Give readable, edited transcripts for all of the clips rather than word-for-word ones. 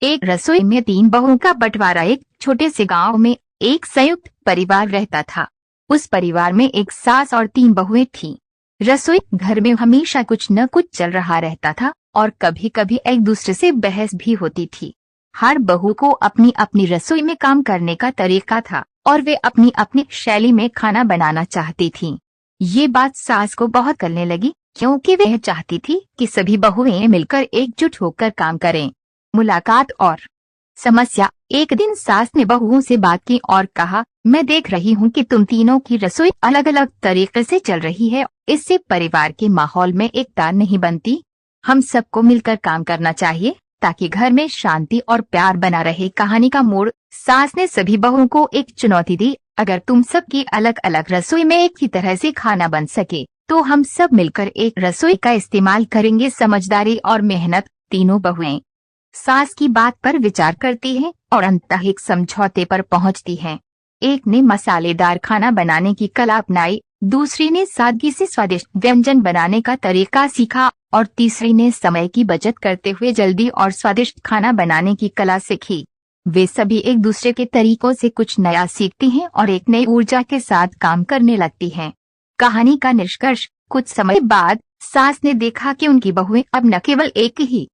एक रसोई में 3 बहुओं का बंटवारा। एक छोटे से गांव में एक संयुक्त परिवार रहता था। उस परिवार में एक सास और 3 बहुएं थीं। रसोई घर में हमेशा कुछ न कुछ चल रहा रहता था और कभी कभी एक दूसरे से बहस भी होती थी। हर बहू को अपनी अपनी रसोई में काम करने का तरीका था और वे अपनी अपनी शैली में खाना बनाना चाहती थीं। ये बात सास को बहुत करने लगी, क्योंकि वह चाहती थी कि सभी बहुएं मिलकर एकजुट होकर काम करें। मुलाकात और समस्या। एक दिन सास ने बहुओं से बात की और कहा, मैं देख रही हूँ कि तुम तीनों की रसोई अलग अलग तरीके से चल रही है। इससे परिवार के माहौल में एकता नहीं बनती। हम सबको मिलकर काम करना चाहिए ताकि घर में शांति और प्यार बना रहे। कहानी का मोड़। सास ने सभी बहुओं को एक चुनौती दी, अगर तुम सबकी अलग अलग रसोई में एक ही तरह से खाना बन सके तो हम सब मिलकर एक रसोई का इस्तेमाल करेंगे। समझदारी और मेहनत। तीनों बहुएं सास की बात पर विचार करती हैं और अंततः एक समझौते पर पहुंचती हैं। एक ने मसालेदार खाना बनाने की कला अपनाई, दूसरी ने सादगी से स्वादिष्ट व्यंजन बनाने का तरीका सीखा और तीसरी ने समय की बचत करते हुए जल्दी और स्वादिष्ट खाना बनाने की कला सीखी। वे सभी एक दूसरे के तरीकों से कुछ नया सीखती हैं और एक नई ऊर्जा के साथ काम करने लगती हैं। कहानी का निष्कर्ष। कुछ समय बाद सास ने देखा कि उनकी बहुएं अब न केवल एक ही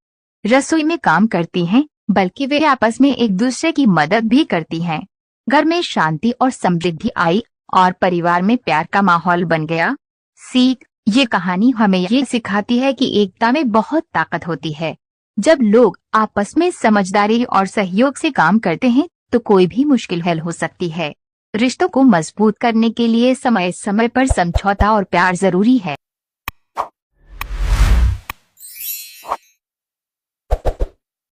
रसोई में काम करती हैं, बल्कि वे आपस में एक दूसरे की मदद भी करती हैं। घर में शांति और समृद्धि आई और परिवार में प्यार का माहौल बन गया। सीख। ये कहानी हमें ये सिखाती है कि एकता में बहुत ताकत होती है। जब लोग आपस में समझदारी और सहयोग से काम करते हैं तो कोई भी मुश्किल हल हो सकती है। रिश्तों को मजबूत करने के लिए समय समय पर समझौता और प्यार जरूरी है।